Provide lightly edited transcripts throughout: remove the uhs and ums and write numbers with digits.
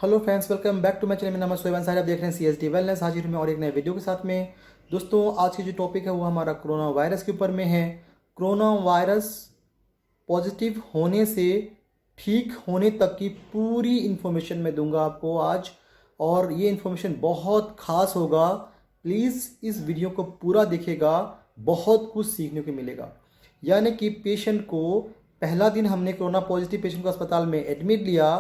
Hello friends, welcome back to my channel. मेरा नाम है सोहेब अंसारी। आप देख रहे हैं CSD वेलनेस। हाजिर हूं मैं और एक नए वीडियो के साथ में। दोस्तों, आज की जो टॉपिक है वो हमारा कोरोना वायरस के ऊपर में है। कोरोना वायरस पॉजिटिव होने से ठीक होने तक की पूरी इन्फॉर्मेशन मैं दूंगा आपको आज, और ये इन्फॉर्मेशन बहुत ख़ास होगा। प्लीज़ इस वीडियो को पूरा देखिएगा, बहुत कुछ सीखने को मिलेगा। यानी कि पेशेंट को पहला दिन हमने कोरोना पॉजिटिव पेशेंट को अस्पताल में एडमिट लिया,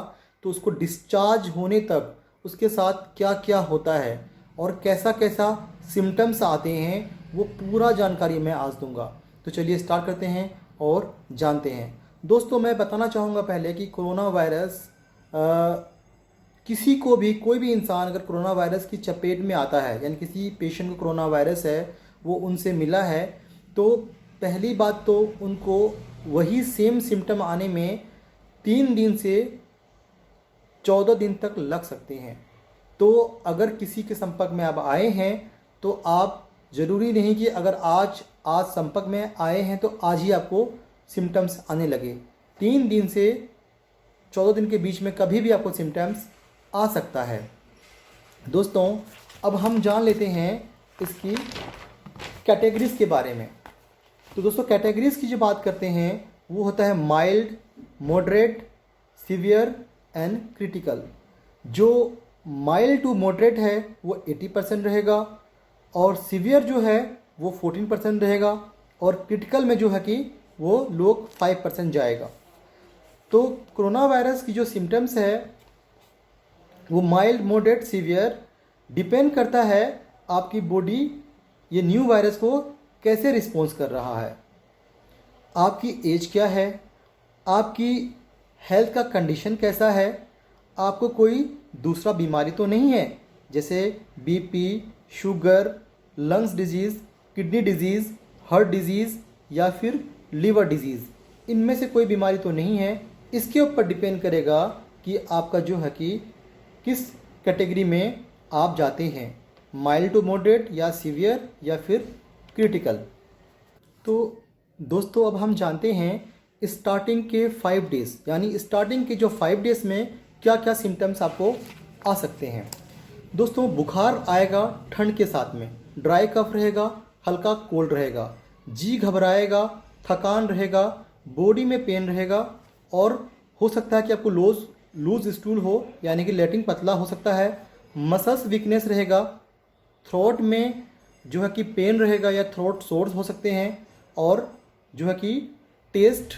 तो उसको डिस्चार्ज होने तक उसके साथ क्या क्या होता है और कैसा कैसा सिम्टम्स आते हैं, वो पूरा जानकारी मैं आज दूंगा। तो चलिए स्टार्ट करते हैं और जानते हैं। दोस्तों, मैं बताना चाहूँगा पहले कि कोरोना वायरस किसी को भी, कोई भी इंसान अगर कोरोना वायरस की चपेट में आता है, यानी किसी पेशेंट को कोरोना वायरस है, वो उनसे मिला है, तो पहली बात तो उनको वही सेम सिम्टम आने में 3 दिन से 14 दिन तक लग सकते हैं। तो अगर किसी के संपर्क में आप आए हैं, तो आप ज़रूरी नहीं कि अगर आज संपर्क में आए हैं तो आज ही आपको सिम्टम्स आने लगे। 3 दिन से 14 दिन के बीच में कभी भी आपको सिम्टम्स आ सकता है। दोस्तों, अब हम जान लेते हैं इसकी कैटेगरीज़ के बारे में। तो दोस्तों, कैटेगरीज़ की जो बात करते हैं वो होता है mild, moderate, severe and critical. जो माइल्ड टू मॉडरेट है वो 80% रहेगा, और सीवियर जो है वो 14% रहेगा, और क्रिटिकल में जो है कि वो लोग 5% जाएगा। तो कोरोना वायरस की जो सिम्टम्स है वो माइल्ड, मॉडरेट, सीवियर डिपेंड करता है आपकी बॉडी ये न्यू वायरस को कैसे रिस्पॉन्स कर रहा है, आपकी एज क्या है, आपकी हेल्थ का कंडीशन कैसा है, आपको कोई दूसरा बीमारी तो नहीं है जैसे BP, sugar, lungs disease, kidney disease, heart disease या फिर लीवर डिजीज़। इनमें से कोई बीमारी तो नहीं है। इसके ऊपर डिपेंड करेगा कि आपका जो है कि किस कैटेगरी में आप जाते हैं, माइल्ड टू मॉडरेट या सीवियर या फिर क्रिटिकल। तो दोस्तों, अब हम जानते हैं स्टार्टिंग के 5 डेज़, यानी स्टार्टिंग के जो 5 डेज़ में क्या क्या सिम्टम्स आपको आ सकते हैं। दोस्तों, बुखार आएगा ठंड के साथ में, ड्राई कफ रहेगा, हल्का कोल्ड रहेगा, जी घबराएगा, थकान रहेगा, बॉडी में पेन रहेगा, और हो सकता है कि आपको लूज स्टूल हो, यानी कि लेटिन पतला हो सकता है, मसल्स वीकनेस रहेगा, थ्रोट में जो है कि पेन रहेगा या थ्रोट सोर्स हो सकते हैं, और जो है कि टेस्ट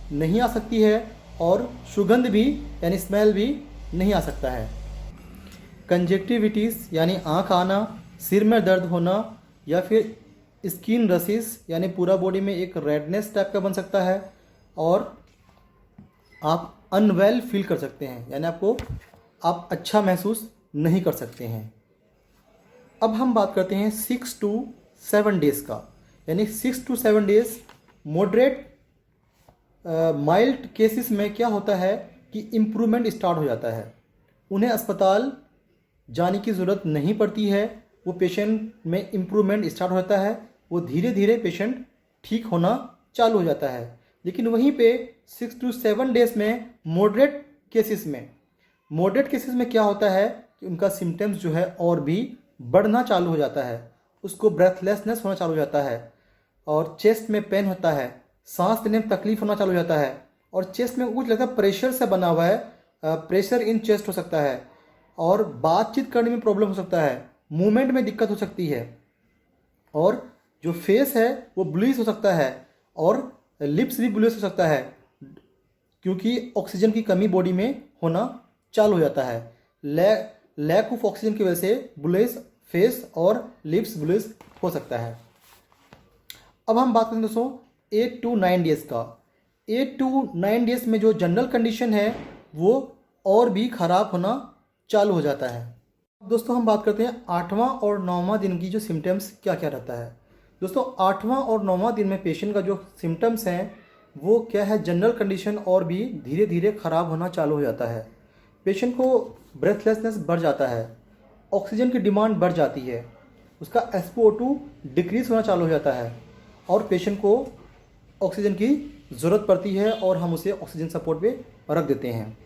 नहीं आ सकती है, और सुगंध भी यानी स्मेल भी नहीं आ सकता है। कंजक्टिविटीज़ यानी आँख आना, सिर में दर्द होना, या फिर स्किन रसिस यानी पूरा बॉडी में एक रेडनेस टाइप का बन सकता है, और आप अनवेल फील कर सकते हैं, यानी आप अच्छा महसूस नहीं कर सकते हैं। अब हम बात करते हैं 6 to 7 डेज़ का, यानी 6 to 7 days moderate mild cases में क्या होता है कि इम्प्रूवमेंट स्टार्ट हो जाता है, उन्हें अस्पताल जाने की ज़रूरत नहीं पड़ती है, वो पेशेंट में इम्प्रूवमेंट स्टार्ट हो जाता है, वो धीरे धीरे पेशेंट ठीक होना चालू हो जाता है। लेकिन वहीं पे 6 to 7 डेज़ में मॉडरेट केसेस में क्या होता है कि उनका सिम्टम्स जो है और भी बढ़ना चालू हो जाता है, उसको ब्रेथलेसनेस होना चालू हो जाता है, और चेस्ट में पेन होता है, सांस लेने में तकलीफ होना चालू हो जाता है, और चेस्ट में कुछ लगता है प्रेशर से बना हुआ है, प्रेशर इन चेस्ट हो सकता है, और बातचीत करने में प्रॉब्लम हो सकता है, मूवमेंट में दिक्कत हो सकती है, और जो फेस है वो ब्लूइश हो सकता है, और लिप्स भी ब्लूइश हो सकता है, क्योंकि ऑक्सीजन की कमी बॉडी में होना चालू हो जाता है। लैक ऑफ ऑक्सीजन की वजह से ब्लूइश फेस और लिप्स ब्लूइश हो सकता है। अब हम बात करते हैं दोस्तों 8 to 9 डेज़ का। 8 to 9 डेज़ में जो जनरल कंडीशन है वो और भी ख़राब होना चालू हो जाता है। दोस्तों, हम बात करते हैं 8वां और 9वां दिन की जो सिम्टम्स क्या क्या रहता है। दोस्तों, 8वां और 9वां दिन में पेशेंट का जो सिम्टम्स हैं वो क्या है, जनरल कंडीशन और भी धीरे धीरे ख़राब होना चालू हो जाता है। पेशेंट को ब्रेथलेसनेस बढ़ जाता है, ऑक्सीजन की डिमांड बढ़ जाती है, उसका SpO2 डिक्रीज़ होना चालू हो जाता है, और पेशेंट को ऑक्सीजन की ज़रूरत पड़ती है, और हम उसे ऑक्सीजन सपोर्ट पे रख देते हैं।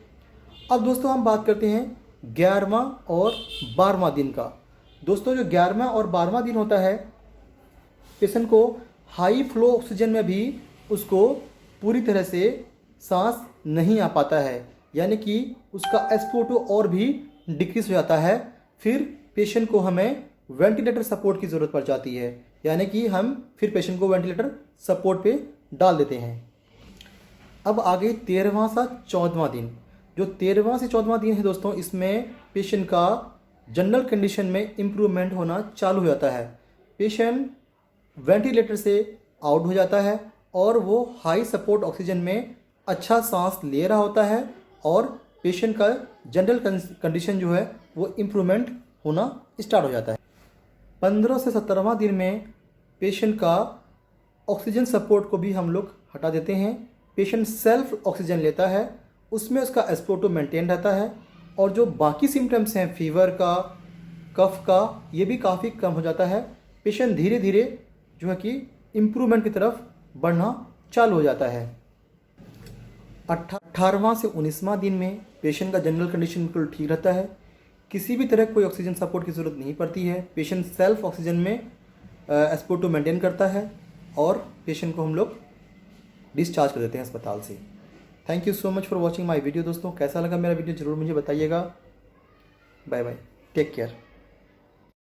अब दोस्तों, हम बात करते हैं 11वां और 12वां दिन का। दोस्तों जो 11वां और 12वां दिन होता है, पेशेंट को हाई फ्लो ऑक्सीजन में भी उसको पूरी तरह से सांस नहीं आ पाता है, यानी कि उसका SpO2 और भी डिक्रीज हो जाता है। फिर पेशेंट को हमें वेंटिलेटर सपोर्ट की ज़रूरत पड़ जाती है, यानी कि हम फिर पेशेंट को वेंटिलेटर सपोर्ट पे डाल देते हैं। अब आगे 13वां से 14वां दिन। जो 13वां से 14वां दिन है दोस्तों, इसमें पेशेंट का जनरल कंडीशन में इम्प्रूवमेंट होना चालू हो जाता है। पेशेंट वेंटिलेटर से आउट हो जाता है और वो हाई सपोर्ट ऑक्सीजन में अच्छा सांस ले रहा होता है और पेशेंट का जनरल कंडीशन जो है वो इम्प्रूवमेंट होना स्टार्ट हो जाता है। 15 से 17वां दिन में पेशेंट का ऑक्सीजन सपोर्ट को भी हम लोग हटा देते हैं। पेशेंट सेल्फ ऑक्सीजन लेता है, उसमें उसका SpO2 मेंटेन रहता है और जो बाकी सिम्टम्स हैं फीवर का, कफ का, ये भी काफ़ी कम हो जाता है। पेशेंट धीरे धीरे जो है कि इम्प्रूवमेंट की तरफ बढ़ना चालू हो जाता है। 18वां से 19वां दिन में पेशेंट का जनरल कंडीशन बिल्कुल ठीक रहता है, किसी भी तरह कोई ऑक्सीजन सपोर्ट की ज़रूरत नहीं पड़ती है। पेशेंट सेल्फ ऑक्सीजन में SpO2 मेंटेन करता है और पेशेंट को हम लोग डिस्चार्ज कर देते हैं अस्पताल से। Thank you so much for watching my video. दोस्तों कैसा लगा मेरा वीडियो ज़रूर मुझे बताइएगा। Bye bye, take care.